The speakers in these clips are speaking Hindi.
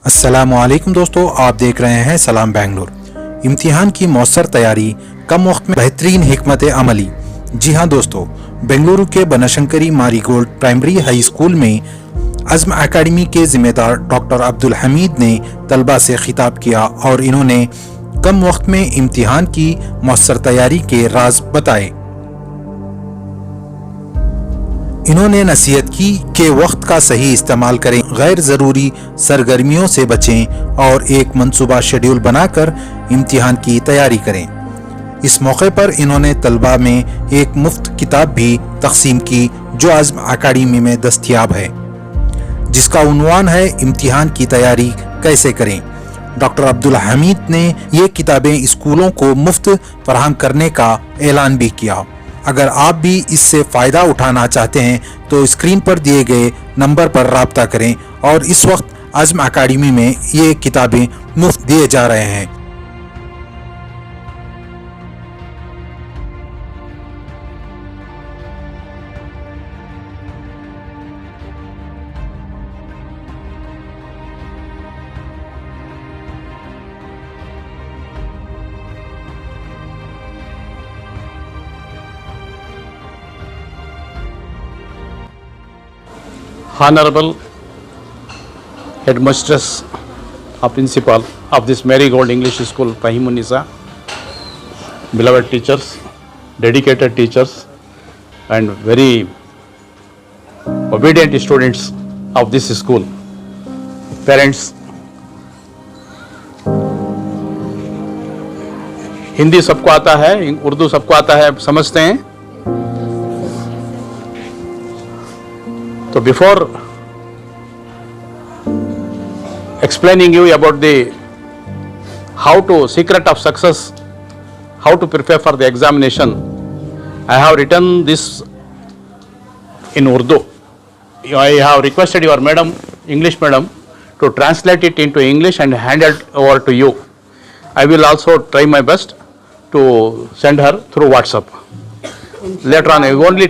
अस्सलामुअलैकुम दोस्तों, आप देख रहे हैं सलाम बेंगलोर। इम्तिहान की मौसर तैयारी, कम वक्त में बेहतरीन हिकमत अमली। जी हाँ दोस्तों, बेंगलुरु के Banashankari marigold primary high school में अज़्म एकेडमी के जिम्मेदार डॉक्टर अब्दुल हमीद ने तलबा से खिताब किया और इन्होंने कम वक्त में इम्तिहान की मौसर तैयारी के राज बताए। इन्होंने नसीहत की कि वक्त का सही इस्तेमाल करें, गैर ज़रूरी सरगर्मियों से बचें और एक मनसूबा शेड्यूल बनाकर इम्तिहान की तैयारी करें। इस मौके पर इन्होंने तलबा में एक मुफ्त किताब भी तकसीम की जो अज़्म एकेडमी में दस्तयाब है, जिसका उन्वान है इम्तिहान की तैयारी कैसे करें। डॉक्टर अब्दुल हमीद ने ये किताबें स्कूलों को मुफ्त फराहम करने का ऐलान भी किया। अगर आप भी इससे फ़ायदा उठाना चाहते हैं तो स्क्रीन पर दिए गए नंबर पर राब्ता करें और इस वक्त अज़्म एकेडमी में ये किताबें मुफ्त दिए जा रहे हैं। Honorable Headmistress or Principal of this Marigold English School, Fahimunnisa, beloved teachers, dedicated teachers and very obedient students of this school, parents, Hindi सबको आता है, उर्दू सबको आता है, समझते हैं। So before explaining you about the how to secret of success, how to prepare for the examination, I have written this in Urdu. I have requested your madam, English madam, to translate it into English and hand it over to you. I will also try my best to send her through WhatsApp. Later on, only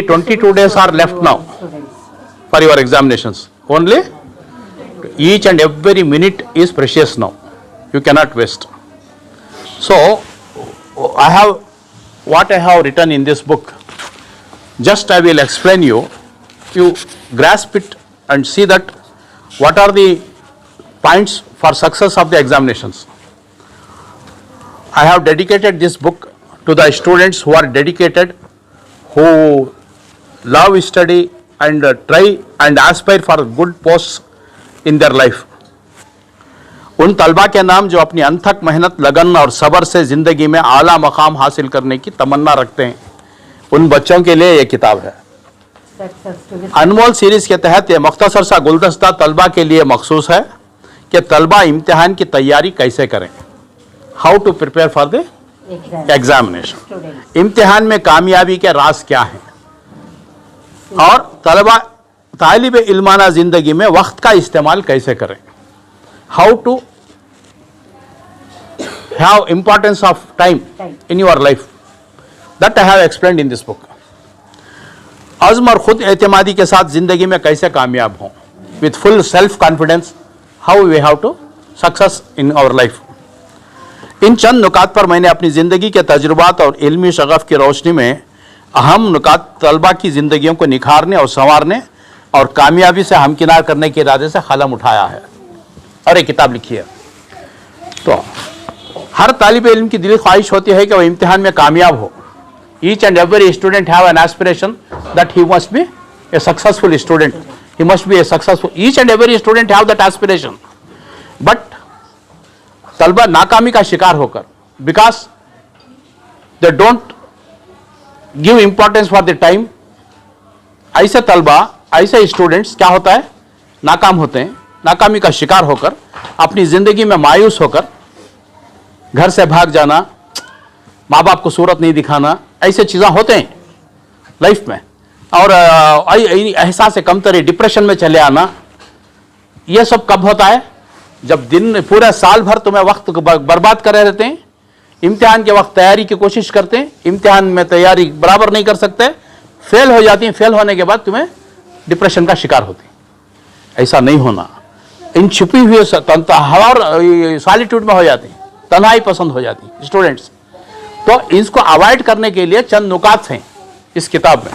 22 days are left now for your examinations. Only each and every minute is precious now. You cannot waste. So, I have what I have written in this book. Just I will explain you. You grasp it and see that what are the points for success of the examinations. I have dedicated this book to the students who are dedicated, who love study and try and aspire for good posts in their life. उन तलबा के नाम जो अपनी अनथक मेहनत, लगन और सब्र से ज़िंदगी में आला मकाम हासिल करने की तमन्ना रखते हैं, उन बच्चों के लिए ये किताब है। अनमोल सीरीज़ के तहत ये मुख्तसर सा गुलदस्ता तलबा के लिए मखसूस है कि तलबा इम्तिहान की तैयारी कैसे करें, how to prepare for the examination. इम्तिहान में कामयाबी के राज क्या हैं और तलबा तालिब इल्माना जिंदगी में वक्त का इस्तेमाल कैसे करें, how to have importance of time in your life, that I have explained in this book. अज़्म और खुद एतमादी के साथ जिंदगी में कैसे कामयाब हों, with full self confidence, how we have to success in our life. इन चंद नुकात पर मैंने अपनी ज़िंदगी के तजुर्बात और इल्मी शगफ़ की रोशनी में अहम नुकात तलबा की ज़िंदगियों को निखारने और संवारने और कामयाबी से हमकिनार करने के इरादे से कलम उठाया है और एक किताब लिखी है। तो हर तालिब इल्म की दिली ख्वाहिश होती है कि वह इम्तिहान में कामयाब हो। Each and every student have an aspiration that he must be A successful student, he must be A successful, each and every student have that aspiration. But तलबा नाकामी का शिकार होकर, because they don't give importance for the time, ऐसे तलबा, ऐसे स्टूडेंट्स क्या होता है, नाकाम होते हैं। नाकामी का शिकार होकर अपनी ज़िंदगी में मायूस होकर घर से भाग जाना, माँ बाप को सूरत नहीं दिखाना, ऐसे चीज़ें होते हैं लाइफ में। और एहसास कमतरी, डिप्रेशन में चले आना, ये सब कब होता है, जब दिन पूरा साल भर तुम्हें वक्त बर्बाद करे रहते हैं, इम्तिहान के वक्त तैयारी की कोशिश करते हैं, इम्तिहान में तैयारी बराबर नहीं कर सकते, फेल हो जाती हैं, फेल होने के बाद तुम्हें डिप्रेशन का शिकार होती हैं। ऐसा नहीं होना। इन छुपी हुई हर सॉलिट्यूड में हो जाती, तन्हाई पसंद हो जाती स्टूडेंट्स। तो इसको अवॉइड करने के लिए चंद नुकात हैं इस किताब में।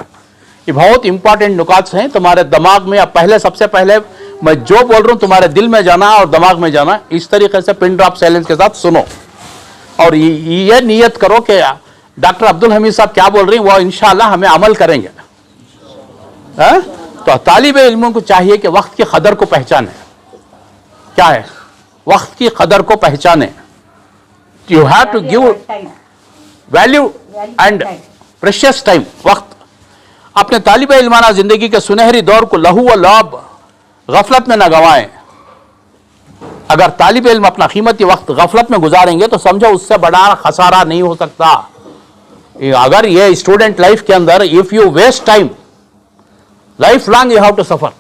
ये बहुत इंपॉर्टेंट नुकात हैं तुम्हारे दिमाग में। अब पहले, सबसे पहले मैं जो बोल रहा हूं तुम्हारे दिल में जाना और दिमाग में जाना, इस तरीके से पिन ड्रॉप साइलेंस के साथ सुनो और ये नियत करो कि डॉक्टर अब्दुल हमीद साहब क्या बोल रही हैं वो इंशाअल्लाह हमें अमल करेंगे। तो तालिब इल्मों को चाहिए कि वक्त की कदर को पहचाने। क्या है? वक्त की कदर को पहचाने। You have to give value and precious time. वक्त अपने तालिब इल्माना जिंदगी के सुनहरी दौर को लहू व लाब गफलत में न गंवाएं। अगर तालिब इल्म अपना कीमती वक्त गफलत में गुजारेंगे तो समझो उससे बड़ा खसारा नहीं हो सकता। अगर ये स्टूडेंट लाइफ के अंदर if you waste time, life long you have to suffer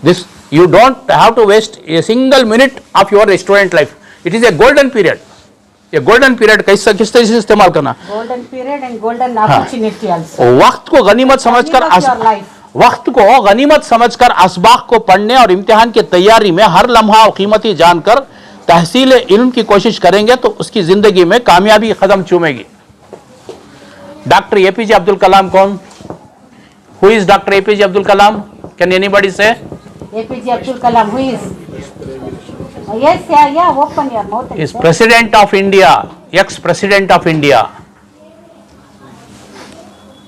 this. You don't have to waste a single minute of your student life. It is a golden period. ये golden period किस तरह से इस्तेमाल करना? Golden period and golden opportunity also. वक्त को गनीमत समझकर वक्त को गनीमत समझकर असबाक को पढ़ने और इम्तिहान की तैयारी में हर लम्हा और कीमती जानकर तहसील इल्म की कोशिश करेंगे तो उसकी जिंदगी में कामयाबी कदम चूमेगी। डॉक्टर एपीजे अब्दुल कलाम कौन? Who is Dr. APJ Abdul Kalam? Can anybody say? APJ Abdul Kalam, who is? Yes, yeah, open your mouth. Is President of India, ex-President of India.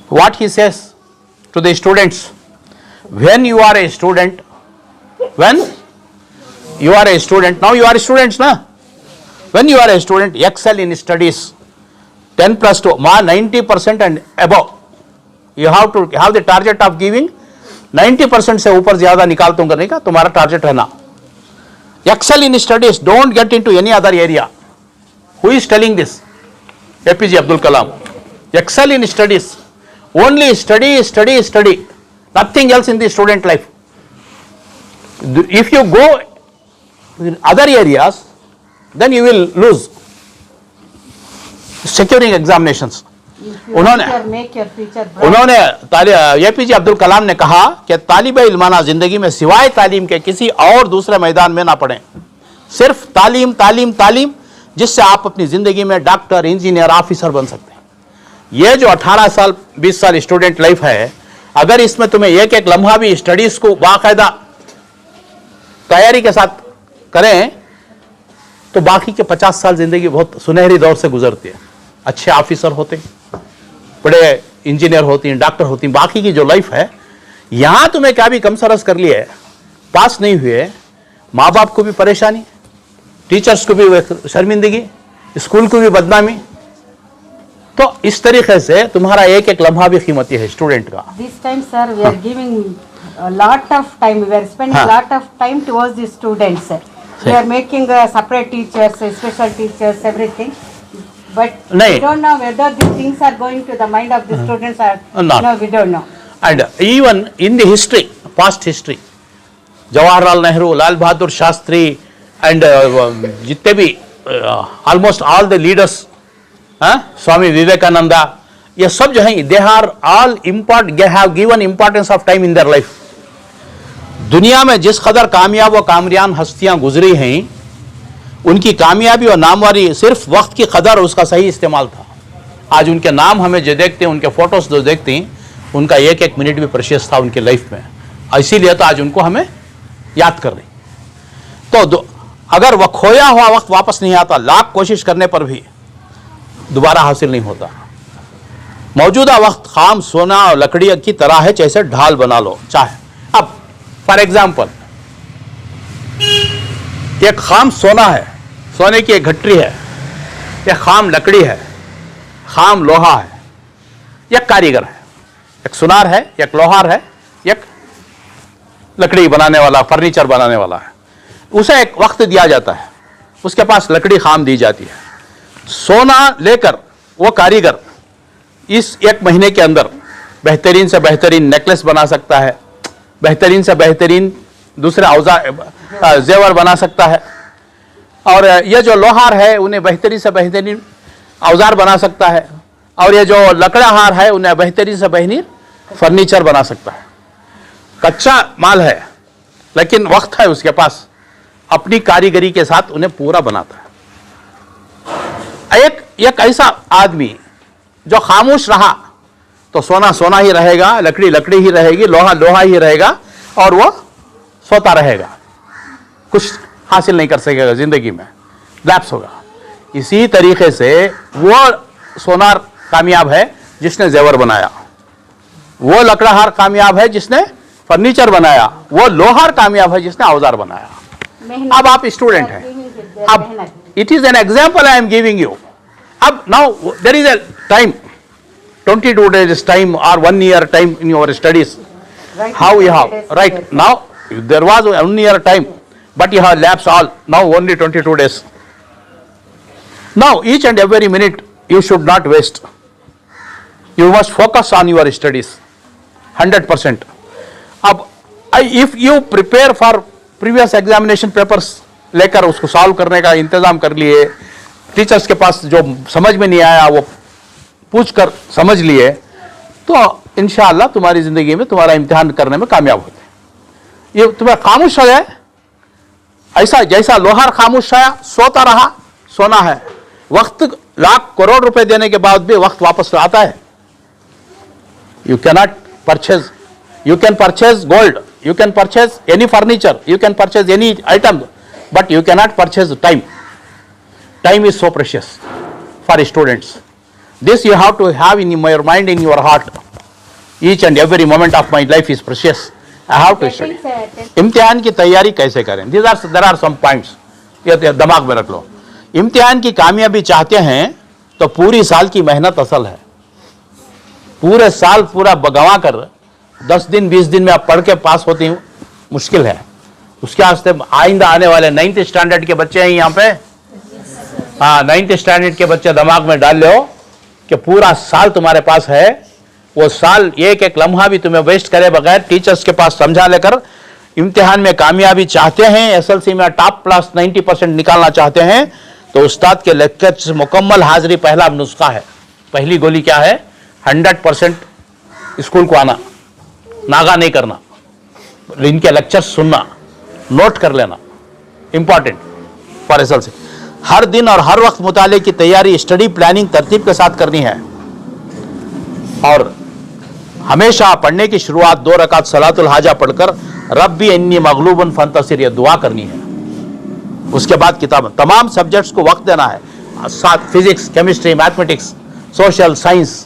What he says to the students, when you are a student, now you are students, na? When you are a student, excel in studies, 10+2, 90% and above. You have to have the target of giving 90% से ऊपर ज्यादा निकाल तुम करने का तुम्हारा टारगेट है ना। Excel in studies, don't get into any other area. Who is telling this? APJ Abdul Kalam. Excel in studies. Only study. Nothing else in the student life. If you go in other areas, then you will lose. Securing examinations. उन्होंने एपीजे अब्दुल कलाम ने कहा कि तालिब इल्माना जिंदगी में सिवाय तालीम के किसी और दूसरे मैदान में ना पढ़ें। सिर्फ तालीम जिससे आप अपनी जिंदगी में डॉक्टर, इंजीनियर, ऑफिसर बन सकते हैं। ये जो 18 साल 20 साल स्टूडेंट लाइफ है, अगर इसमें तुम्हें एक एक लम्हा भी स्टडीज को बाकायदा तैयारी के साथ करें तो बाकी के 50 साल जिंदगी बहुत सुनहरी दौर से गुजरती है। अच्छे ऑफिसर होते, बड़े इंजीनियर होती हैं, डॉक्टर होती हैं। बाकी की जो लाइफ है, यहां तुम्हें क्या भी कम सरस कर लिए, पास नहीं हुए, माँ बाप को भी परेशानी, टीचर्स को भी शर्मिंदगी, स्कूल को भी बदनामी। तो इस तरीके से तुम्हारा एक एक लम्हा भी कीमती है स्टूडेंट का। This time, sir, we are giving a lot of time. We are spending a lot of time towards the students. We are making separate teachers, special teachers, everything. But we don't know whether these things are going to the mind of the students or not. No, we don't know. And even in the history, past history, Jawaharlal Nehru, Lal Bahadur Shastri, and जितने भी almost all the leaders, Swami Vivekananda, ये सब जो हैं, they are all they have given importance of time in their life. दुनिया में जिस कदर कामयाब व कामयान हस्तियां गुजरी हैं, उनकी कामयाबी और नामवारी सिर्फ वक्त की कदर और उसका सही इस्तेमाल था। आज उनके नाम हमें जो देखते हैं, उनके फोटोज जो देखते हैं, उनका एक एक मिनट भी प्रेशियस था उनकी लाइफ में। इसीलिए तो आज उनको हमें याद कर रही। तो अगर वह खोया हुआ वक्त वापस नहीं आता, लाख कोशिश करने पर भी दोबारा हासिल नहीं होता। मौजूदा वक्त खाम सोना और लकड़ी की तरह है, जैसे ढाल बना लो चाहे। अब फॉर एग्जाम्पल, एक खाम सोना है, सोने की एक गठरी है, एक खाम लकड़ी है, खाम लोहा है, एक कारीगर है, एक सुनार है, एक लोहार है, एक लकड़ी बनाने वाला, फर्नीचर बनाने वाला है। उसे एक वक्त दिया जाता है, उसके पास लकड़ी खाम दी जाती है। सोना लेकर वो कारीगर इस एक महीने के अंदर बेहतरीन से बेहतरीन नेकलेस बना सकता है, बेहतरीन से बेहतरीन दूसरे औजार जेवर बना सकता है, और ये जो लोहार है उन्हें बेहतरीन से बेहतरीन औजार बना सकता है, और ये जो लकड़हार है उन्हें बेहतरीन से बेहतरीन फर्नीचर बना सकता है। कच्चा माल है लेकिन वक्त है उसके पास, अपनी कारीगरी के साथ उन्हें पूरा बनाता है। एक ऐसा आदमी जो खामोश रहा तो सोना सोना ही रहेगा, लकड़ी लकड़ी ही रहेगी, लोहा लोहा ही रहेगा और वो सोता रहेगा, कुछ हासिल नहीं कर सकेगा जिंदगी में, लैप्स होगा। इसी तरीके से वो सोनार कामयाब है जिसने जेवर बनाया, वो लकड़हार कामयाब है जिसने फर्नीचर बनाया, वो लोहार कामयाब है जिसने औजार बनाया। अब आप स्टूडेंट हैं, अब it is an example I am giving you. अब now there is a time, 22 days time or 1 year time in your studies. How you have, right now there was 1 year time but you have lapsed all, now only 22 days. Now each and every minute you should not waste, you must focus on your studies 100%. अब if you prepare for previous examination papers लेकर उसको सॉल्व करने का इंतजाम कर लिए, टीचर्स के पास जो समझ में नहीं आया वो पूछ कर समझ लिए, तो इंशाअल्लाह तुम्हारी जिंदगी में तुम्हारा इम्तिहान करने में कामयाब होते। ये तुम्हें खामोश हो जाए, ऐसा जैसा लोहार खामोश आया सोता रहा, सोना है। वक्त लाख करोड़ रुपए देने के बाद भी वक्त वापस आता है। You cannot purchase, you can purchase gold, you can purchase any furniture, you can purchase any item, but you cannot purchase time. Time is so precious for students. This you have to have in your mind, in your heart. Each and every moment of my life is precious. I have to study. इम्तिहान की तैयारी कैसे करें? There are some points. ये दिमाग में रख लो। इम्तिहान की कामयाबी चाहते हैं तो पूरी साल की मेहनत असल है। पूरे साल पूरा गंवा कर 10 दिन 20 दिन में आप पढ़ के पास होती हूँ, मुश्किल है। उसके वास्ते आइंदा आने वाले 9th स्टैंडर्ड के बच्चे हैं यहाँ पे, हाँ 9th स्टैंडर्ड के बच्चे दिमाग में डाल लो कि पूरा साल तुम्हारे पास है। वो साल एक एक लम्हा भी तुम्हें वेस्ट करे बगैर टीचर्स के पास समझा लेकर इम्तिहान में कामयाबी चाहते हैं, SLC में टॉप प्लस 90% निकालना चाहते हैं, तो उस्ताद के लेक्चर मुकम्मल हाजिरी पहला नुस्खा है। पहली गोली क्या है? 100% स्कूल को आना, नागा नहीं करना, इनके लेक्चर सुनना, नोट कर लेना, इंपॉर्टेंट फॉर SLC। हर दिन और हर वक्त मुताले की तैयारी, स्टडी प्लानिंग तरतीब के साथ करनी है। और हमेशा पढ़ने की शुरुआत 2 रकात सलातुल हाजा पढ़कर रब्बी अन्नी मगलूबन फंतसिर, यह दुआ करनी है। उसके बाद किताब, तमाम सब्जेक्ट्स को वक्त देना है। साथ physics, chemistry, mathematics, social science,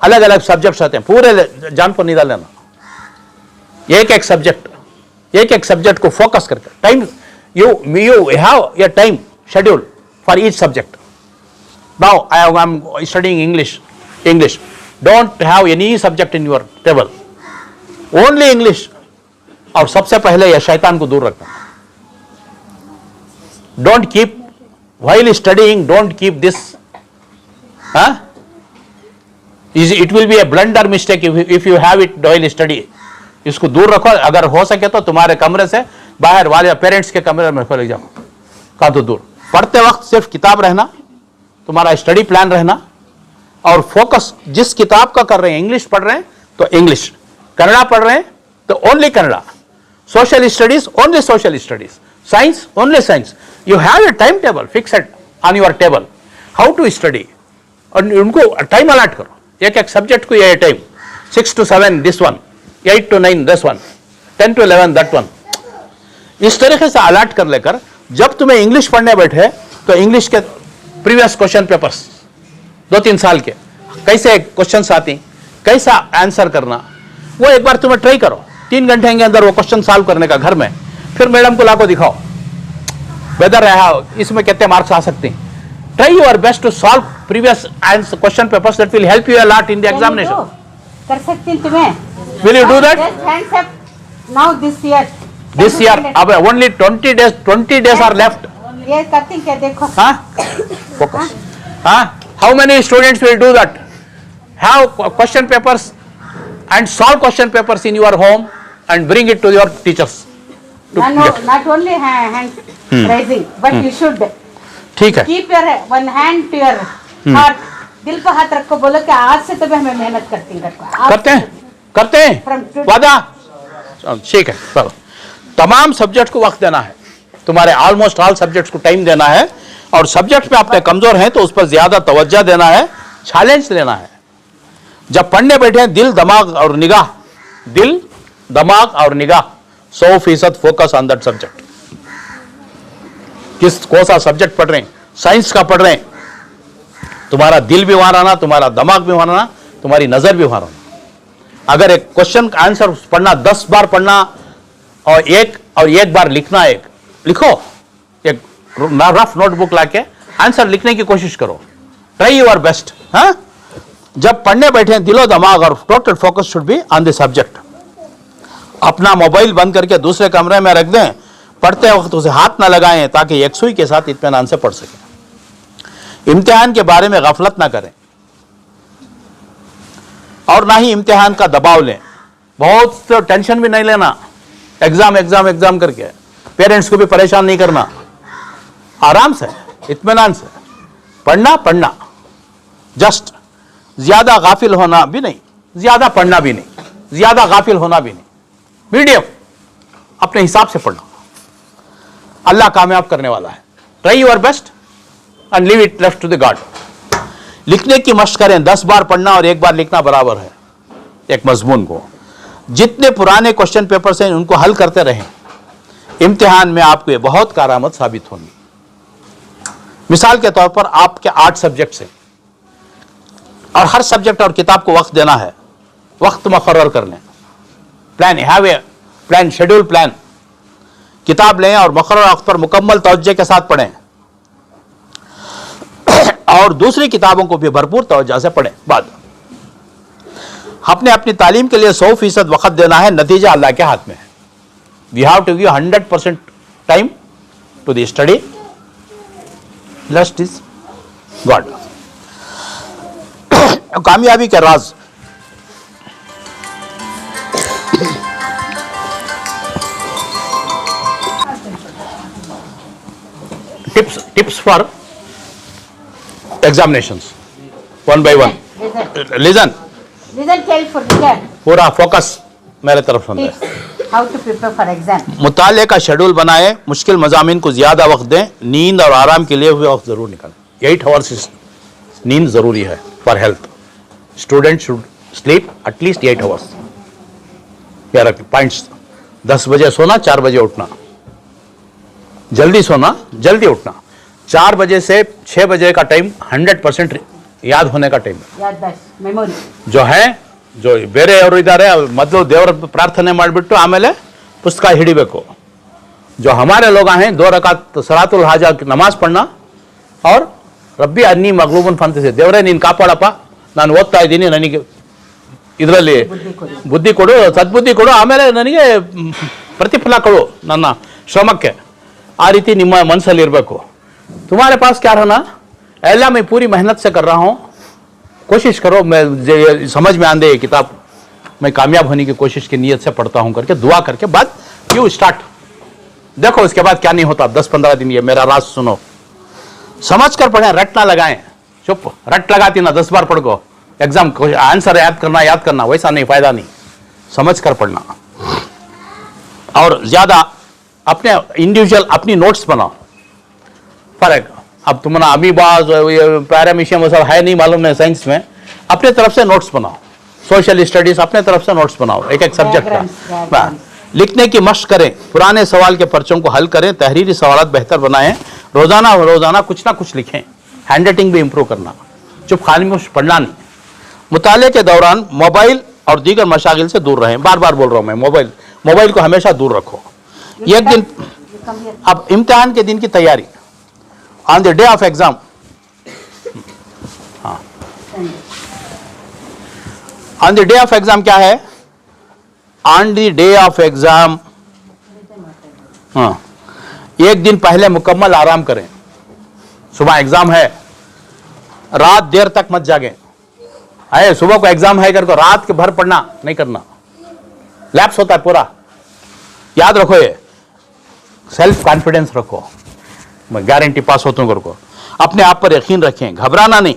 अलग अलग सब्जेक्ट्स आते हैं, पूरे जान पर निकाल लेना। एक एक सब्जेक्ट को फोकस करके time, you have a time schedule for each subject. Now I am studying English. Don't have any subject in your table, only English. और सबसे पहले यह शैतान को दूर रखना। Don't keep, while studying, don't keep this. It will be a blunder mistake if you have it while study. इसको दूर रखो। अगर हो सके तो तुम्हारे कमरे से बाहर वाले पेरेंट्स के कमरे में खोले जाओ, कहा तो दूर। पढ़ते वक्त सिर्फ किताब रहना, तुम्हारा स्टडी प्लान रहना, और फोकस जिस किताब का कर रहे हैं, इंग्लिश पढ़ रहे हैं तो इंग्लिश, कन्नड़ा पढ़ रहे हैं तो only Kannada, social studies only social studies, science only science. You have a time table fixed on your table how to study, और उनको टाइम अलॉट करो। एक एक सब्जेक्ट को ये time, 6 to 7 this one, 8 to 9 this one, 10 to 11 that one. इस तरीके से अलॉट कर लेकर जब तुम्हें इंग्लिश पढ़ने बैठे तो इंग्लिश के प्रीवियस क्वेश्चन पेपर्स 2-3 साल के कैसे क्वेश्चंस आती, कैसा आंसर करना, वो एक बार तुम्हें ट्राई करो। 3 घंटे के अंदर वो क्वेश्चन सॉल्व करने का घर में, फिर मैडम को लाको दिखाओ वेदर इसमें कितने मार्क्स आ सकते हैं। Try your best to solve previous answer question papers, that will help you a lot in the examination. कर सकती हूं तुम्हें। Will you do that? Just hands up now this year. This year, अब only 20 days are left. ये करती क्या देखो। हाँ? Focus. हाँ? How many students will do that? Have question papers and solve question papers in your home and bring it to your teachers. Not only hands raising, but you should ठीक है। keep your one hand to your heart. दिल पर हाथ रखो, बोलो कि आज से तो मैं मेहनत करते हैं। वादा ठीक है, चलो। तमाम सब्जेक्ट को वक्त देना है, तुम्हारे ऑलमोस्ट ऑल सब्जेक्ट्स को टाइम देना है, और सब्जेक्ट में अपने कमजोर हैं तो उस पर ज्यादा तवज्जो देना है, चैलेंज लेना है। जब पढ़ने बैठे दिल दिमाग और निगाह, दिल दिमाग और निगाह 100% फोकस ऑन दैट सब्जेक्ट। किस कौन सा सब्जेक्ट पढ़ रहे हैं, साइंस का पढ़ रहे हैं, तुम्हारा दिल भी वहां रहना, तुम्हारा दिमाग भी वहां रहना, तुम्हारी नजर भी वहां रहना। अगर एक क्वेश्चन का आंसर पढ़ना 10 बार पढ़ना और एक बार लिखना, लिखो, एक रफ नोटबुक लाके आंसर लिखने की कोशिश करो, ट्राई योर बेस्ट। हाँ, जब पढ़ने बैठे दिलो दिमाग और total focus should be on the subject. अपना मोबाइल बंद करके दूसरे कमरे में रख दें, पढ़ते वक्त उसे हाथ ना लगाएं ताकि एक सुई के साथ इत्मीनान से पढ़ सकें। इम्तिहान के बारे में गफलत ना करें और ना ही इम्तिहान का दबाव लें। बहुत तो टेंशन भी नहीं लेना, एग्जाम एग्जाम एग्जाम करके पेरेंट्स को भी परेशान नहीं करना, आराम से इत्मीनान से पढ़ना, जस्ट ज्यादा गाफिल होना भी नहीं, ज्यादा पढ़ना भी नहीं, ज्यादा गाफिल होना भी नहीं, मीडियम, अपने हिसाब से पढ़ना। अल्लाह कामयाब करने वाला है। Try your best and leave it left to the god. लिखने की मशक करें, 10 बार पढ़ना और 1 बार लिखना बराबर है एक मजमून को। जितने पुराने क्वेश्चन पेपर्स हैं उनको हल करते रहें, इम्तिहान में आपको ये बहुत कारआमद साबित होंगी। मिसाल के तौर पर आपके 8 सब्जेक्ट्स हैं और हर सब्जेक्ट और किताब को वक्त देना है, वक्त मुकर्रर कर लें, plan, have a plan, schedule plan. किताब लें और मुकर्रर वक्त पर मुकम्मल तवज्जो के साथ पढ़ें और दूसरी किताबों को भी भरपूर तवज्जो से पढ़ें। बाद अपनी तालीम के लिए 100% वक्त देना है, नतीजा अल्लाह के हाथ में है। We have to give 100% time to the study, rest is God. कामयाबी के राज, tips for examinations, 1 by 1। Listen carefully, पूरा फोकस मेरे तरफ सुन रहे। how to prepare for exam। मुताले का शेड्यूल बनाए, मुश्किल मजामिन को ज्यादा वक्त दें, नींद और आराम के लिए हुए वक्त जरूर निकालें। 8 hours नींद जरूरी है for health. Student should sleep at least 8 hours। यार पॉइंट्स, 10 बजे सोना, 4 बजे उठना, जल्दी सोना, जल्दी उठना। 4 बजे से 6 बजे का टाइम 100% याद होने का टाइम मेमोरी जो है, जो ಬೇರೆ ಅವರು ಇದ್ದಾರೆ ಮೊದಲು ದೇವರ ಪ್ರಾರ್ಥನೆ ಮಾಡಿಬಿಟ್ಟು ಆಮೇಲೆ ಪುಸ್ತಕ ಹಿಡಿಬೇಕು। जो हमारे लोग हैं 2 रकात सलातुल हाजा की नमाज पढ़ना और रब्बी अन्नी मगलूबन फंतसे, ದೇವರೇ ನೀನು ಕಾಪಾಡಪ್ಪ, ನಾನು ಓದ್ತಾ ಇದ್ದೀನಿ, ನನಗೆ ಇದರಲ್ಲಿ ಬುದ್ಧಿ ಕೊಡು, ಸದ್ಬುದ್ಧಿ ಕೊಡು, ಆಮೇಲೆ ನನಗೆ ಪ್ರತಿಫಲ ಕೊಡು ನನ್ನ ಶ್ರಮಕ್ಕೆ। ಆ ರೀತಿ ನಿಮ್ಮ ಮನಸ್ಸಲ್ಲಿ ಇರಬೇಕು। तुम्हारे पास क्या रहना, अल्लाह मैं पूरी मेहनत से कर रहा हूँ, कोशिश करो मैं समझ में आंदे ये किताब, मैं कामयाब होने की कोशिश की नीयत से पढ़ता हूँ करके दुआ करके बाद यू स्टार्ट। देखो इसके बाद क्या नहीं होता, 10-15 दिन ये मेरा राज सुनो, समझ कर पढ़ें, रट ना लगाएं। चुप रट लगाती ना 10 बार पढ़ को एग्जाम आंसर याद करना, वैसा नहीं, फायदा नहीं। समझ कर पढ़ना और ज्यादा अपने इंडिविजुअल अपनी नोट्स बनाओ। फर्क अब तुम्हारा अमीबाज पैरामीशियम सब है नहीं मालूम है साइंस में, अपने तरफ से नोट्स बनाओ। सोशल स्टडीज अपने तरफ से नोट्स बनाओ, एक सब्जेक्ट का। लिखने की मशक करें, पुराने सवाल के पर्चों को हल करें, तहरीरी सवालात बेहतर बनाएं, रोजाना कुछ ना कुछ लिखें, हैंड राइटिंग भी इंप्रूव करना, चुप खामोश पढ़ना नहीं। मुताले के दौरान मोबाइल और दीगर मशागिल से दूर रहें। बार बार बोल रहा हूं मैं, मोबाइल को हमेशा दूर रखो। एक दिन अब इम्तिहान के दिन की तैयारी, on the day of exam, हाँ, on the day of exam क्या है, on the day of exam, हाँ, एक दिन पहले मुकम्मल आराम करें। सुबह एग्जाम है, रात देर तक मत जागे। आए सुबह को एग्जाम है करके रात के भर पढ़ना नहीं करना, लैप्स होता है पूरा। याद रखो, ये सेल्फ कॉन्फिडेंस रखो, मैं गारंटी पास होता हूं करको। अपने आप पर यकीन रखें, घबराना नहीं,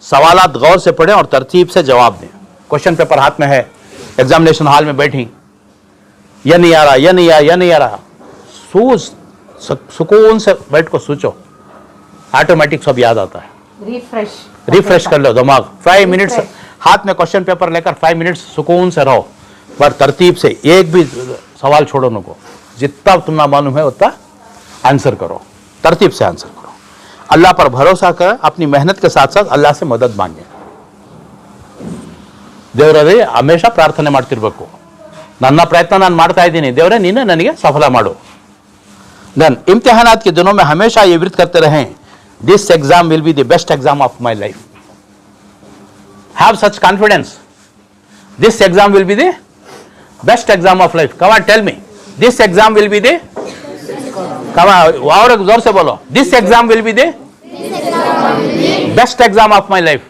सवालात गौर से पढ़ें और तरतीब से जवाब दें। क्वेश्चन पेपर हाथ में है, एग्जामिनेशन हॉल में बैठी, यह नहीं आ रहा, यह नहीं आ, यह नहीं आ रहा, सुकून से बैठ को सोचो, ऑटोमेटिक सब याद आता है। रिफ्रेश कर लो दिमाग। 5 मिनट्स हाथ में क्वेश्चन पेपर लेकर 5 मिनट्स सुकून से रहो, पर तरतीब से एक भी सवाल छोड़ो नको, जितना तुम्हें मालूम है उतना आंसर करो, तरतीब से आंसर करो। अल्लाह पर भरोसा कर, अपनी मेहनत के साथ साथ अल्लाह से मदद मांगे। ದೇವರೇ ಹಮೇಶಾ ಪ್ರಾರ್ಥನೆ ಮಾಡ್ತಿರ್ಬೇಕು, ನನ್ನ ಪ್ರಯತ್ನ ನಾನು ಮಾಡ್ತಾ ಇದ್ದೀನಿ, ದೇವರೇ ನೀನೇ ನನಗೆ ಸಫಲ ಮಾಡು। देन इम्तिहानात के दिनों में हमेशा ये व्रत करते रहें, this exam will be the best exam of my life. Have such confidence, this exam will be the best exam of life. Come on tell me, this exam will be the, come on और जोर से बोलो, this exam will be the best exam of my life.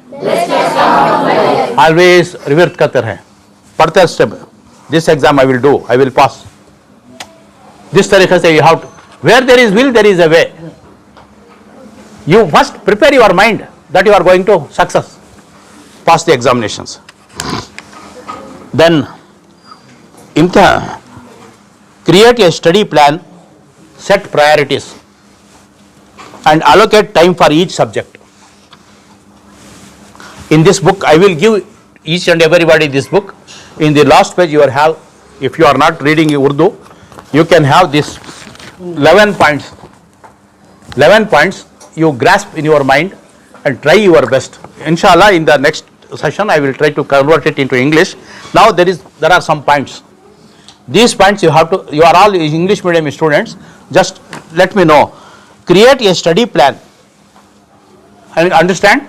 Always revert करते रहें, पढ़ते step, this exam I will do, I will pass. जिस तरीके से you have to, where there is will there is a way. You must prepare your mind that you are going to success, pass the examinations. Then create a study plan, set priorities and allocate time for each subject. In this book, I will give each and everybody this book. In the last page, you will have, if you are not reading Urdu, you can have this 11 points. 11 points you grasp in your mind and try your best. Inshallah, in the next session, I will try to convert it into English. Now there are some points. These points you have to, you are all English medium students, just let me know. Create a study plan, and understand,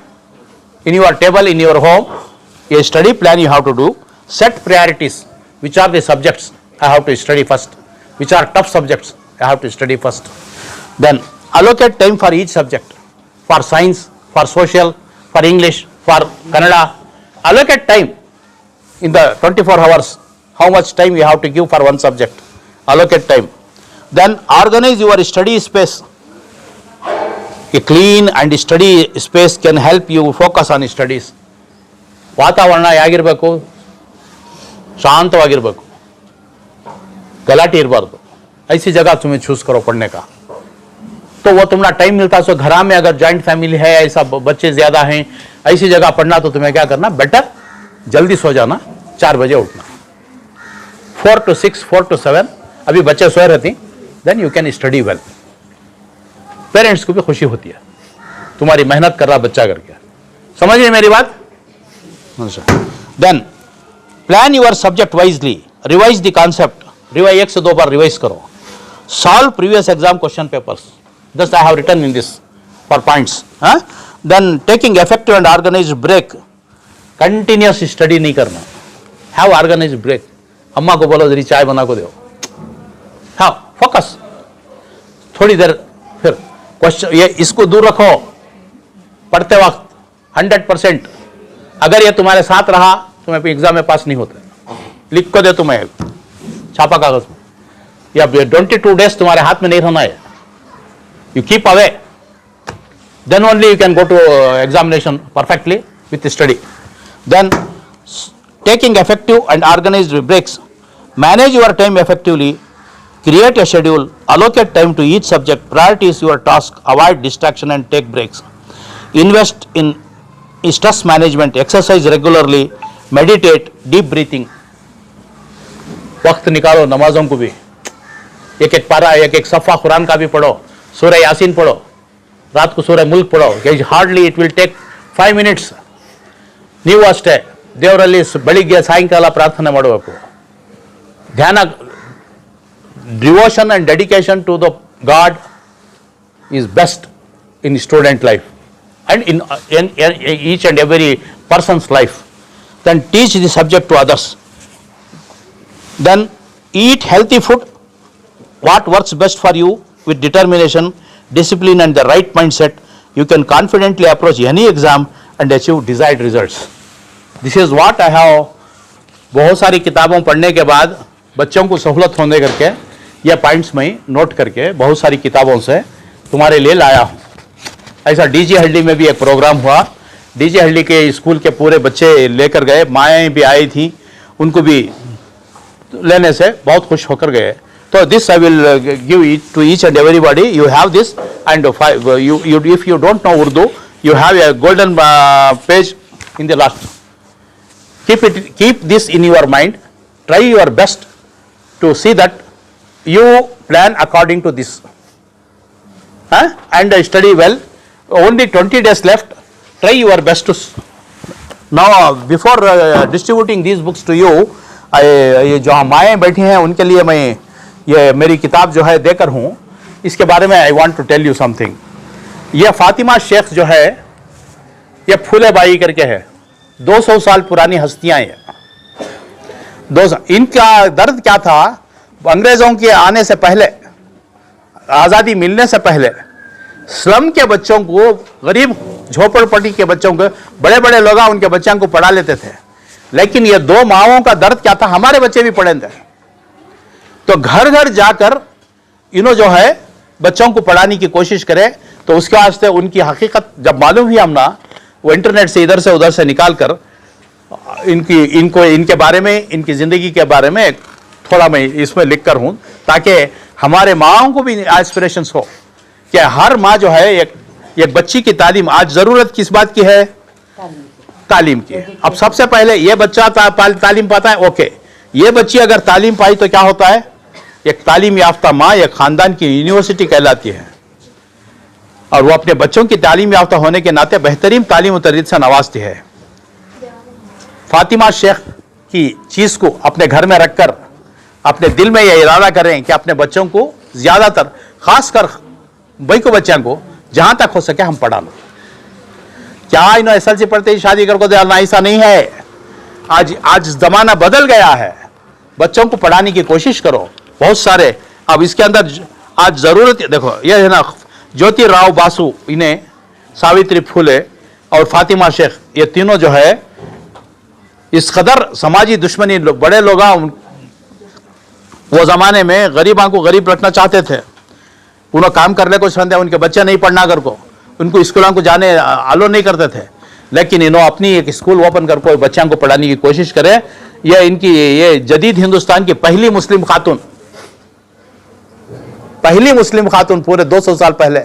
in your table in your home, a study plan you have to do. Set priorities, which are the subjects I have to study first, which are tough subjects I have to study first. Then allocate time for each subject, for science, for social, for English, for Kannada. Allocate time in the 24 hours, how much time you have to give for one subject. Allocate time. Then organize your study space. A clean and study space can help you focus on studies. वातावरण ಹೇಗಿರಬೇಕು, शांतವಾಗಿರಬೇಕು, गलाटी इरबार्दु, ऐसी जगह तुम्हें चूज करो पढ़ने का। तो वो तुम्हारा टाइम मिलता है, सो घर में अगर जॉइंट फैमिली है, ऐसा बच्चे ज्यादा हैं, ऐसी जगह पढ़ना, तो तुम्हें क्या करना, बेटर जल्दी सो जाना, 4 बजे उठना, 4 to 6, 4 to 7 अभी बच्चे सोए रहते, then you can study well. Parents को भी खुशी होती है, तुम्हारी मेहनत कर रहा बच्चा करके। समझ रहे मेरी बात? Then plan your subject wisely, revise the concept, revise 1 से 2 बार रिवाइज करो। Solve previous exam question papers, just I have written in this four points. Then taking effective and organised break, continuous study नहीं करना, हैव ऑर्गेनाइज्ड ब्रेक। अम्मा को बोलो जरी चाय बना को दो, हाँ फोकस, थोड़ी देर फिर क्वेश्चन, ये इसको दूर रखो पढ़ते वक्त 100%। अगर ये तुम्हारे साथ रहा तुम्हें एग्जाम में पास नहीं होते। लिख को दे तुम्हें छापा कागज में, या 22 डेज तुम्हारे हाथ में नहीं रहना है, you keep away, then only you can go to examination perfectly with study. Then taking effective and organised breaks, manage your time effectively, create a schedule, allocate time to each subject, prioritize your task, avoid distraction and take breaks. Invest in stress management, exercise regularly, meditate, deep breathing. वक्त निकालो नमाजों को भी, एक एक पारा, एक एक सफ़ा कुरान का भी पढ़ो, सूरह यासीन पढ़ो, रात को सूरह मुल्क पढ़ो। Hardly it will take 5 minutes। ನೀವು ಅಷ್ಟೇ ದೇವರಲ್ಲಿ ಬೆಳಿಗ್ಗೆ ಸಾಯಂಕಾಲ ಪ್ರಾರ್ಥನೆ ಮಾಡಬೇಕು, ಧ್ಯಾನ, devotion and dedication to the God is best in student life and in each and every person's life. Then teach the subject to others. Then eat healthy food, what works best for you, with determination, discipline and the right mindset. You can confidently approach any exam and achieve desired results. This is what I have, बहुत सारी किताबों पढ़ने के बाद बच्चों को सहूलत होने करके ये पॉइंट्स में नोट करके बहुत सारी किताबों से तुम्हारे लिए लाया हूँ। ऐसा डीजी हल्दी में भी एक प्रोग्राम हुआ, डीजी हल्दी के स्कूल के पूरे बच्चे लेकर गए, माएँ भी आई थी, उनको भी लेने से बहुत खुश होकर गए। तो this I will give it to each and everybody, you have this and if you don't know Urdu you have a golden page in the last. Keep this in your mind. Try your best to see that you plan according to this, and study well. Only 20 days left. Try your best to. Now before distributing these books to you, ये जो माएँ बैठी हैं उनके लिए मैं ये मेरी किताब जो है देकर हूँ, इसके बारे में I want to tell you something. ये फातिमा शेख जो है, ये फूले बाई करके है, 200 साल पुरानी हस्तियां हैं। 200 इनका दर्द क्या था, अंग्रेजों के आने से पहले, आज़ादी मिलने से पहले स्लम के बच्चों को, गरीब झोपड़पट्टी के बच्चों को, बड़े बड़े लोग उनके बच्चों को पढ़ा लेते थे, लेकिन ये दो माओं का दर्द क्या था, हमारे बच्चे भी पढ़े थे। तो घर घर जाकर इन्हों जो है बच्चों को पढ़ाने की कोशिश करे, तो उसके वास्ते उनकी हकीकत जब मालूम हुई हमना, वो इंटरनेट से इधर से उधर से निकाल कर इनके बारे में, इनकी ज़िंदगी के बारे में थोड़ा मैं इसमें लिख कर हूँ, ताकि हमारे माओं को भी एस्पिरेशंस हो कि हर माँ जो है एक बच्ची की तालीम, आज ज़रूरत किस बात की है, तालीम की। अब सबसे पहले ये बच्चा तालीम पाता है, ओके, ये बच्ची अगर तालीम पाई तो क्या होता है, एक तालीम याफ्ता माँ एक ख़ानदान की यूनिवर्सिटी कहलाती है, और वो अपने बच्चों की तालीम याफ्ता होने के नाते बेहतरीन तालीम और तरबियत से नवाजती है। फातिमा शेख की चीज़ को अपने घर में रखकर अपने दिल में यह इरादा करें कि अपने बच्चों को ज़्यादातर, खासकर भाई को बच्चों को जहाँ तक हो सके हम पढ़ा लो। क्या इन्होंने SLC पढ़ते ही शादी कर को देना, ऐसा नहीं है। आज ज़माना बदल गया है, बच्चों को पढ़ाने की कोशिश करो। बहुत सारे अब इसके अंदर आज ज़रूरत, देखो ये है ना, ज्योतिराव बासु, इन्हें सावित्री फुले और फातिमा शेख, ये तीनों जो है इस कदर समाजी दुश्मनी, बड़े लोग वो ज़माने में गरीबों को गरीब रखना चाहते थे, उन्होंने काम करने को संदेह, उनके बच्चे नहीं पढ़ना कर को, उनको स्कूलों को जाने अलो नहीं करते थे, लेकिन इन्होंने अपनी एक स्कूल ओपन कर को बच्चों को पढ़ाने की कोशिश करे। ये जदीद हिंदुस्तान की पहली मुस्लिम खातून पूरे 200 साल पहले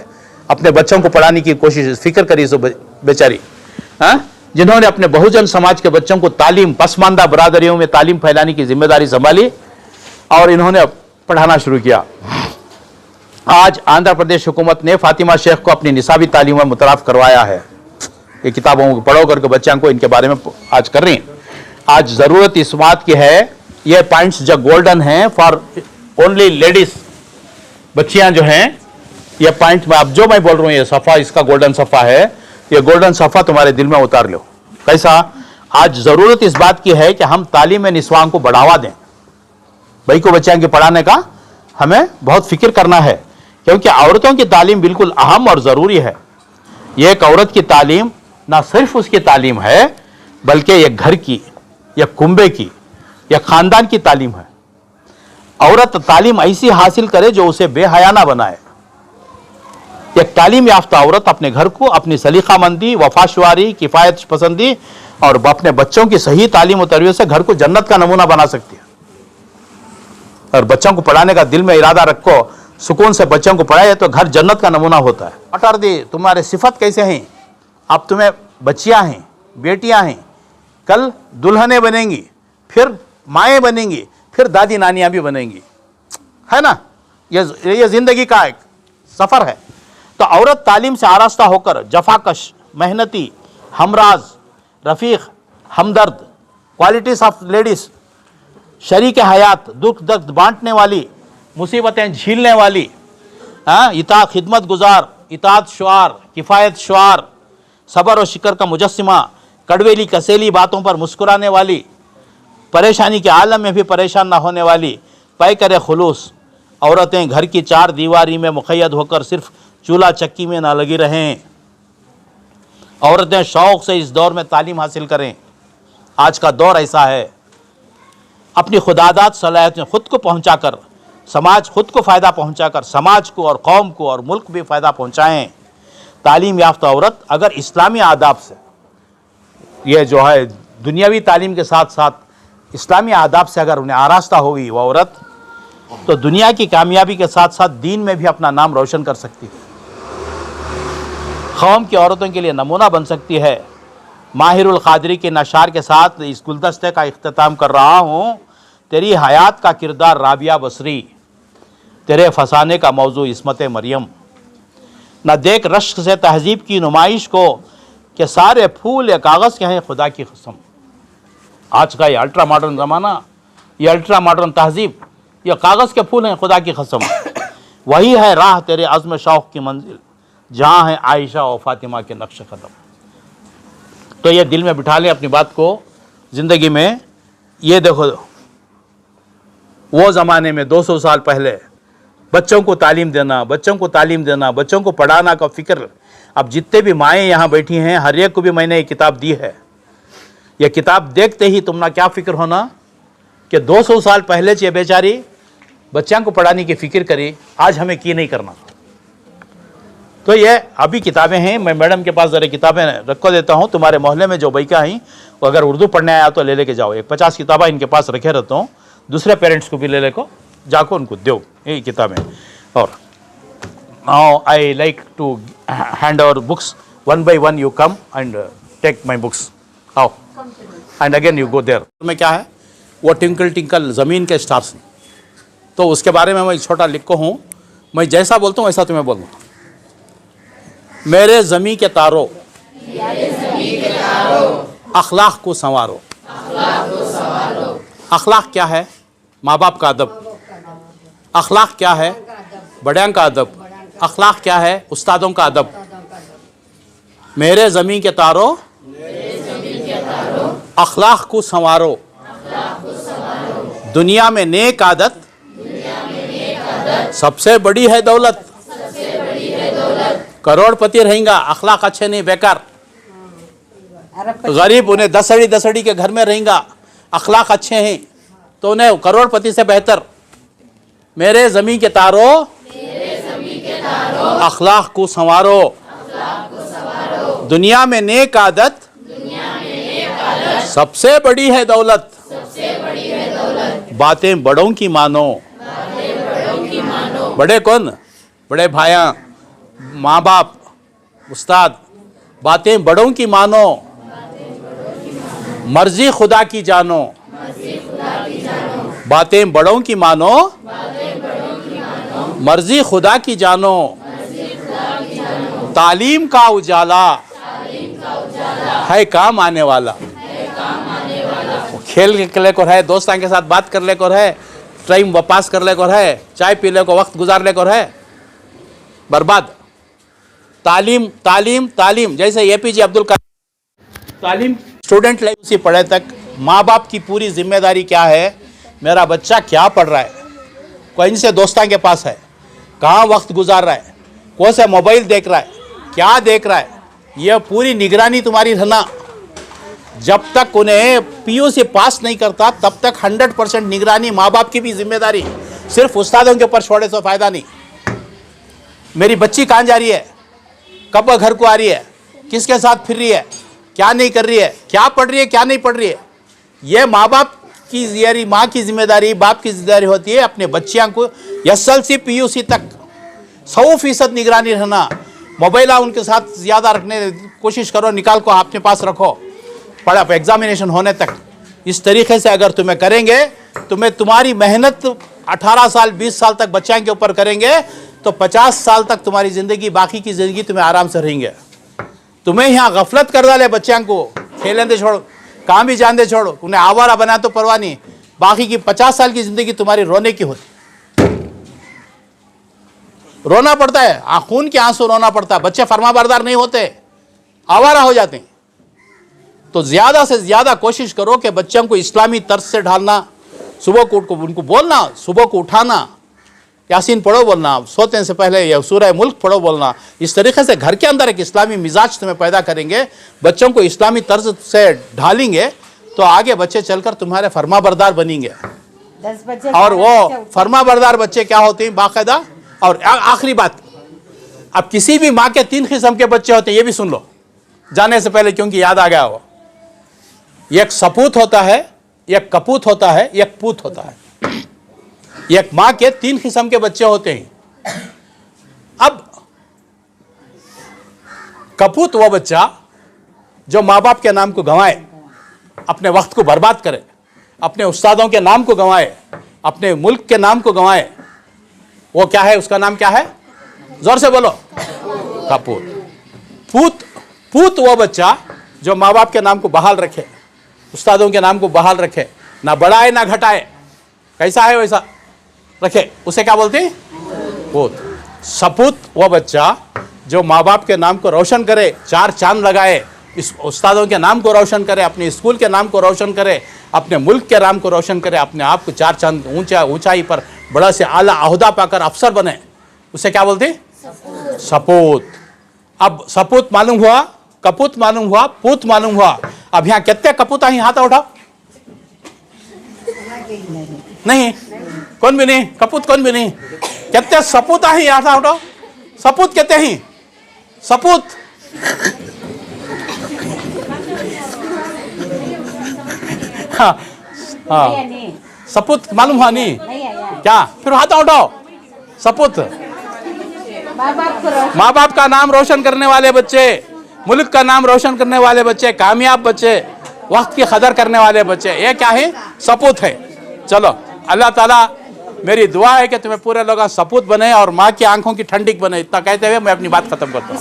अपने बच्चों को पढ़ाने की कोशिश, फिक्र करी सो बेचारी, जिन्होंने अपने बहुजन समाज के बच्चों को तालीम, पसमानदा बरादरियों में तालीम फैलाने की जिम्मेदारी संभाली और इन्होंने पढ़ाना शुरू किया। आज आंध्र प्रदेश हुकूमत ने फातिमा शेख को अपनी निसाबी तालीम में मुतराफ करवाया है। ये किताबों को पढ़ो करके बच्चों को इनके बारे में आज कर रही हैं। आज ज़रूरत इस बात की है, ये पॉइंट्स जो गोल्डन हैं फॉर ओनली लेडीज, बच्चियां जो हैं, ये पॉइंट में अब जो मैं बोल रहा हूँ, ये सफ़ा इसका गोल्डन सफ़ा है, ये गोल्डन सफ़ा तुम्हारे दिल में उतार लो। कैसा? आज ज़रूरत इस बात की है कि हम तालीम निस्वां को बढ़ावा दें। भाई को बच्चों के पढ़ाने का हमें बहुत फिक्र करना है, क्योंकि औरतों की तालीम बिल्कुल अहम और ज़रूरी है। ये एक औरत की तालीम ना सिर्फ उसकी तालीम है, बल्कि एक घर की, या कुंबे की, या ख़ानदान की तालीम है। औरत तालीम ऐसी हासिल करे जो उसे बेहया ना बनाए। एक तालीम याफ्ता औरत अपने घर को अपनी सलीकामंदी, वफाशवारी, किफ़ायत पसंदी और अपने बच्चों की सही तालीम और तरबियत से घर को जन्नत का नमूना बना सकती है। और बच्चों को पढ़ाने का दिल में इरादा रखो, सुकून से बच्चों को पढ़ाए तो घर जन्नत का नमूना होता है। अटर दी तुम्हारे सिफत कैसे हैं? अब तुम्हें बच्चियां हैं, बेटियां हैं, कल दुल्हनें बनेंगी, फिर माएँ बनेंगी, फिर दादी नानियाँ भी बनेंगी, है ना। ये जिंदगी का एक सफ़र है। तो औरत तालीम से आरास्ता होकर जफाकश, मेहनती, हमराज, रफ़ीक, हमदर्द, क्वालिटीज़ ऑफ लेडीज़, शरीक हयात, दुख दर्द बांटने वाली, मुसीबतें झीलने वाली, इताअत खिदमत गुजार, इताअत शुआर, किफ़ायत शुआर, सब्र और शिकर का मुजस्सिमा, कड़वेली कसेली बातों पर मुस्कुराने वाली, परेशानी के आलम में भी परेशान ना होने वाली, पैकर खुलूस। औरतें घर की चार दीवारी में मुक़य्यद होकर सिर्फ चूल्हा चक्की में ना लगी रहें। औरतें शौक़ से इस दौर में तालीम हासिल करें। आज का दौर ऐसा है, अपनी खुदादात सलाहियत में ख़ुद को पहुँचाकर खुद को फ़ायदा पहुँचाकर समाज को और कौम को और मुल्क भी फ़ायदा पहुँचाएँ। तालीम याफ्ता औरत अगर इस्लामी आदाब से, ये जो है दुनियावी तालीम के साथ साथ इस्लामी आदाब से अगर उन्हें आरास्ता होगी वो औरत, तो दुनिया की कामयाबी के साथ साथ दीन में भी अपना नाम रोशन कर सकती है, कौम की औरतों के लिए नमूना बन सकती है। माहिरुल क़ादरी के नशार के साथ इस गुलदस्ते का इख्तिताम कर रहा हूँ। तेरी हयात का किरदार राबिया बसरी, तेरे फसाने का मौजू इस्मत मरियम। न देख रश्क से तहजीब की नुमाइश को कि सारे फूल या कागज़ के हैं, खुदा की कसम। आज का ये अल्ट्रा मॉडर्न ज़माना, ये अल्ट्रा मॉडर्न तहजीब, ये कागज़ के फूल हैं, खुदा की कसम। वही है राह तेरे अज़्म शौक़ की मंजिल, जहाँ है आयशा और फातिमा के नक्श कदम। तो ये दिल में बिठा लें अपनी बात को ज़िंदगी में। ये देखो, वो ज़माने में 200 साल पहले बच्चों को तालीम देना, बच्चों को तालीम देना, बच्चों को पढ़ाना का फ़िक्र। अब जितने भी माएँ यहाँ बैठी हैं, हर एक को भी मैंने ये किताब दी है। ये किताब देखते ही तुम ना क्या फ़िक्र होना कि 200 साल पहले से ये बेचारी बच्चों को पढ़ाने की फ़िक्र करी, आज हमें की नहीं करना। तो ये अभी किताबें हैं, मैं मैडम के पास ज़रा किताबें रखो देता हूँ। तुम्हारे मोहल्ले में जो बैका हैं वो अगर उर्दू पढ़ने आया तो ले लेके जाओ। एक 50 किताबें इनके पास रखे रहता हूँ, दूसरे पेरेंट्स को भी ले लेको जाको उनको दो ये किताबें। और now I like to hand over books one by one. You come and take my books, आओ and again you go there. में क्या है वो टिंकल टिंकल ज़मीन के स्टार्स, तो उसके बारे में मैं छोटा लिखो हूँ। मैं जैसा बोलता हूँ वैसा तुम्हें बोलूँ। मेरे ज़मीं के तारों, अखलाक को संवारो। अखलाक क्या है? माँ बाप का अदब। अखलाक क्या है? बड़ियां का अदब। अखलाक क्या है? उस्तादों का अदब। मेरे ज़मीं के तारों, अखलाक को संवारो। दुनिया में नेक आदत सबसे बड़ी है दौलत। करोड़पति रहेगा, अखलाक अच्छे नहीं बेकार। गरीब उन्हें दसड़ी के घर में रहेगा, अखलाक अच्छे हैं तो उन्हें करोड़पति से बेहतर। मेरे ज़मीं के तारों, अखलाक को संवारो। दुनिया में नेक आदत सबसे बड़ी है दौलत। बातें बड़ों की मानो। बड़े कौन? बड़े भाया, माँ बाप, उस्ताद। बातें बड़ों की मानो, मर्जी खुदा की जानो। बातें बड़ों की मानो, मर्जी खुदा की जानो। तालीम का उजाला है काम आने वाला। खेल के ले को है, दोस्तों के साथ बात कर ले को है, टाइम पास कर ले को है, चाय पी ले को, वक्त गुजार ले को है, बर्बाद। तालीम तालीम तालीम। जैसे एपीजे अब्दुल कलाम तालीम स्टूडेंट लाइफ से पढ़े तक माँ बाप की पूरी जिम्मेदारी क्या है, मेरा बच्चा क्या पढ़ रहा है, कौन से दोस्तों के पास है, कहाँ वक्त गुजार रहा है, कौन सा मोबाइल देख रहा है, क्या देख रहा है, यह पूरी निगरानी तुम्हारी रहना। जब तक उन्हें पीयू से पास नहीं करता तब तक 100% निगरानी माँ बाप की भी जिम्मेदारी। सिर्फ उस्तादों के ऊपर छोड़े तो फ़ायदा नहीं। मेरी बच्ची कहाँ जा रही है, कब घर को आ रही है, किसके साथ फिर रही है, क्या नहीं कर रही है, क्या पढ़ रही है, क्या नहीं पढ़ रही है, ये माँ बाप की जिम्मेदारी, माँ की जिम्मेदारी, बाप की जिम्मेदारी होती है। अपने बच्चियों को SLC PUC तक 100% निगरानी रहना। मोबाइल उनके साथ ज़्यादा रखने कोशिश करो, निकाल को अपने पास रखो, पढ़ा एग्जामिनेशन होने तक। इस तरीके से अगर तुम्हें करेंगे, तुम्हें तुम्हारी मेहनत 18 साल 20 साल तक बच्चों के ऊपर करेंगे तो 50 साल तक तुम्हारी ज़िंदगी, बाकी की ज़िंदगी तुम्हें आराम से रहेंगे। तुम्हें यहाँ गफलत कर डाले बच्चों को, खेलें दे छोड़ो, काम भी जान दे छोड़ो, उन्हें आवारा बना तो परवाह नहीं, बाकी की 50 साल की ज़िंदगी तुम्हारी रोने की होती। रोना पड़ता है, खून के आंसू रोना पड़ता है। बच्चे फरमाबरदार नहीं होते, आवारा हो जाते हैं। तो ज़्यादा से ज़्यादा कोशिश करो कि बच्चों को इस्लामी तर्ज से ढालना। सुबह को उनको बोलना, सुबह को उठाना, यासीन पढ़ो बोलना, सोते से पहले या सूरह मुल्क पढ़ो बोलना। इस तरीके से घर के अंदर एक इस्लामी मिजाज तुम्हें पैदा करेंगे, बच्चों को इस्लामी तर्ज से ढालेंगे तो आगे बच्चे चलकर तुम्हारे फरमाबरदार बनेंगे। 10 बजे और वो फरमाबरदार बच्चे क्या होते हैं बाकायदा। और आखिरी बात, अब किसी भी माँ के 3 किस्म के बच्चे होते हैं, ये भी सुन लो जाने से पहले, क्योंकि याद आ गया हो। एक सपूत होता है, एक कपूत होता है, एक पूत होता है। एक माँ के 3 किस्म के बच्चे होते हैं। अब कपूत वो बच्चा जो माँ बाप के नाम को गंवाए, अपने वक्त को बर्बाद करे, अपने उस्तादों के नाम को गंवाए, अपने मुल्क के नाम को गंवाए, वो क्या है? उसका नाम क्या है? जोर से बोलो। कपूत। पूत वो बच्चा जो माँ बाप के नाम को बहाल रखे, उस्तादों के नाम को बहाल रखे, ना बढ़ाए ना घटाए, कैसा है वैसा रखे, उसे क्या बोलते हैं? पूत। सपूत वो बच्चा जो माँ बाप के नाम को रोशन करे, 4 चांद लगाए, इस उस्तादों के नाम को रोशन करे, अपने स्कूल के नाम को रोशन करे, अपने मुल्क के नाम को रोशन करे, अपने आप को 4 चांद ऊंचाई पर बड़ा से आला अहदा पाकर अफसर बने, उसे क्या बोलते हैं? सपूत। अब सपूत मालूम हुआ, कपूत मालूम हुआ, पूत मालूम हुआ। अब यहाँ कितने कपूत ही हाथ उठाओ? नहीं, कौन भी नहीं, कपूत कौन भी नहीं। कितने सपूत ही हाथ उठाओ? सपूत कितने ही? सपूत हाँ, सपूत मालूम हुआ नहीं क्या? फिर हाथ उठाओ। सपूत माँ बाप का नाम रोशन करने वाले बच्चे, मुल्क का नाम रोशन करने वाले बच्चे, कामयाब बच्चे, वक्त की कदर करने वाले बच्चे, ये क्या है? सपूत है। चलो, अल्लाह ताला मेरी दुआ है कि तुम्हें पूरे लोग सपूत बने और माँ की आंखों की ठंडिक बने। इतना कहते हुए मैं अपनी बात खत्म करता हूँ।